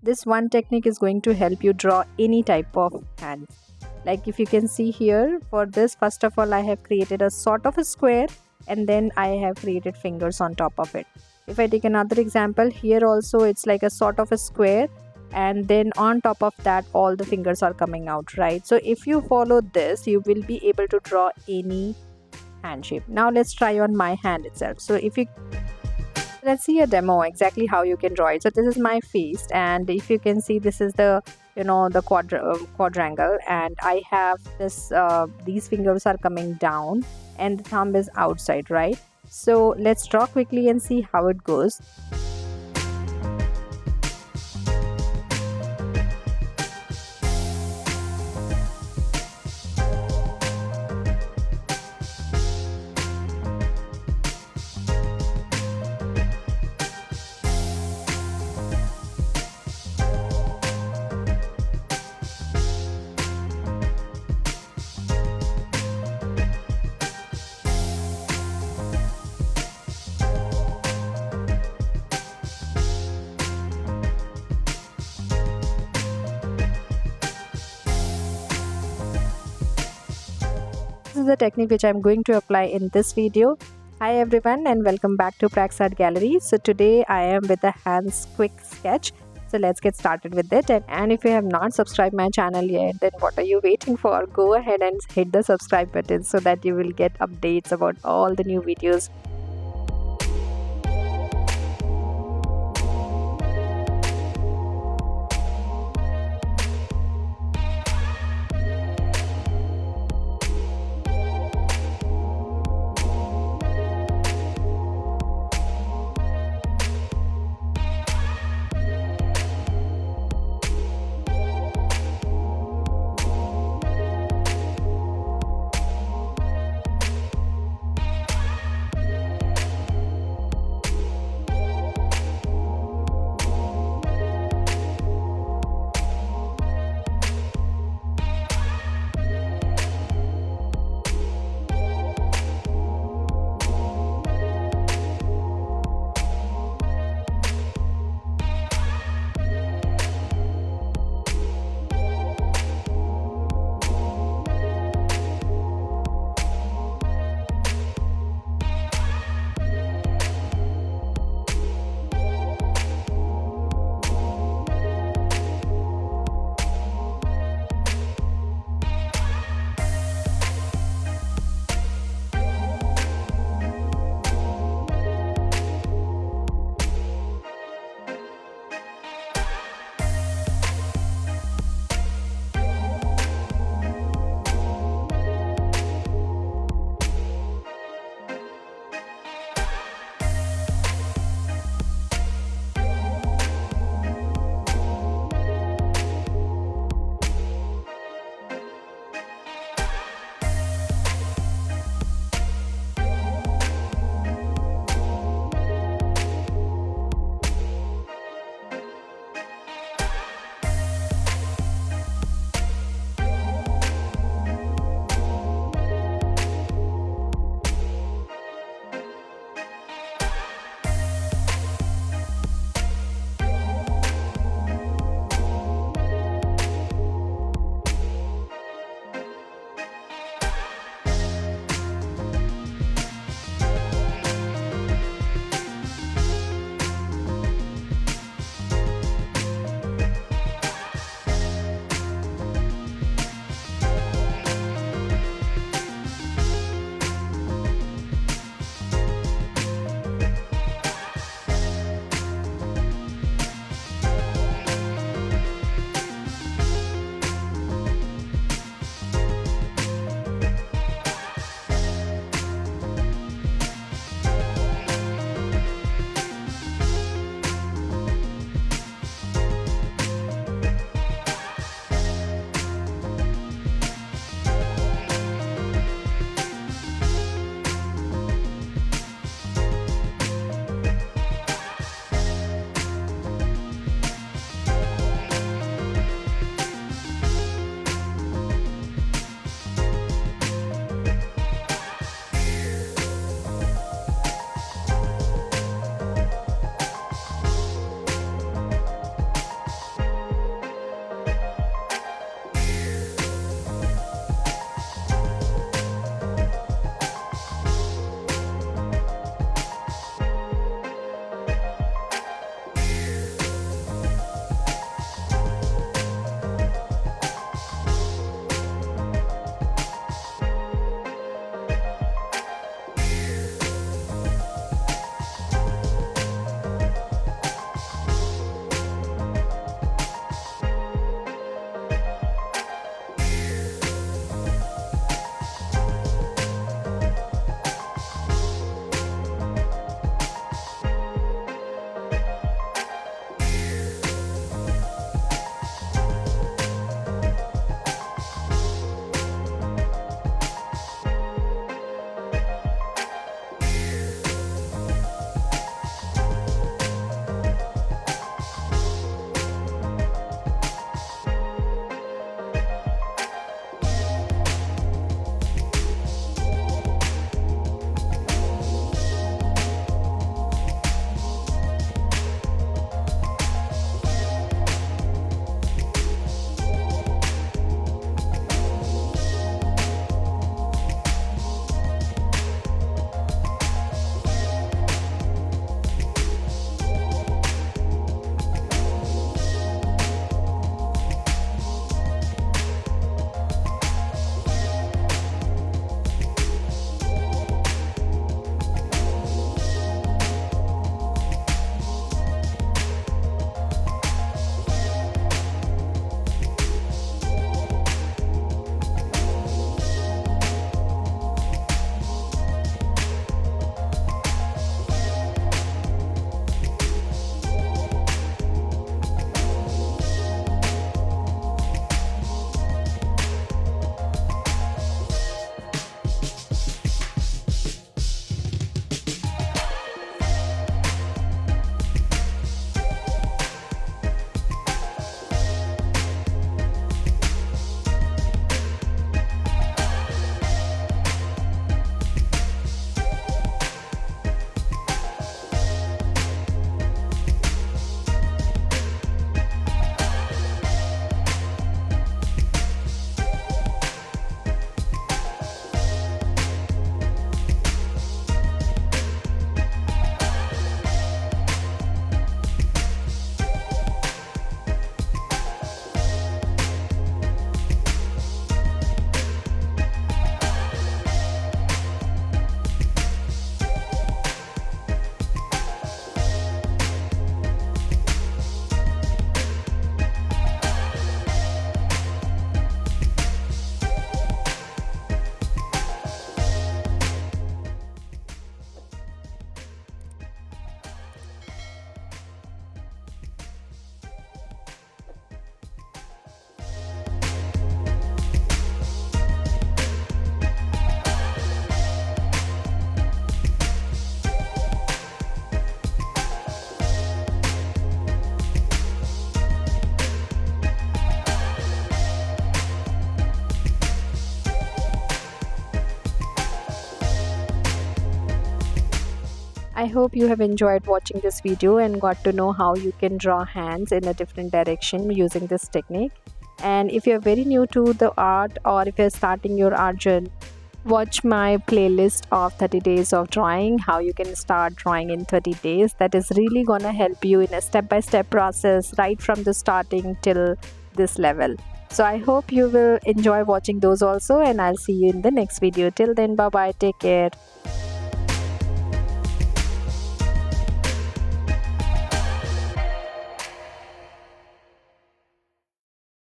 This one technique is going to help you draw any type of hand. Like if you can see here, for this, first of all, I have created a sort of a square, and then I have created fingers on top of it. If I take another example, here also it's like a sort of a square, and then on top of that all the fingers are coming out, right? So if you follow this, you will be able to draw any hand shape. Now let's try on my hand itself. So if you let's see a demo exactly how you can draw it. So this is my face, and if you can see, this is the the quadrangle, and I have this these fingers are coming down and the thumb is outside, right? So let's draw quickly and see how it goes. This is the technique which I'm going to apply in this video. Hi everyone and welcome back to Praks Art Gallery. So today I am with a hands quick sketch. So let's get started with it. And if you have not subscribed my channel yet, then what are you waiting for? Go ahead and hit the subscribe button so that you will get updates about all the new videos. I hope you have enjoyed watching this video and got to know how you can draw hands in a different direction using this technique. And if you're very new to the art, or if you're starting your art journey, watch my playlist of 30 days of drawing, how you can start drawing in 30 days. That is really gonna help you in a step-by-step process right from the starting till this level. So I hope you will enjoy watching those also, and I'll see you in the next video. Till then, bye bye, take care.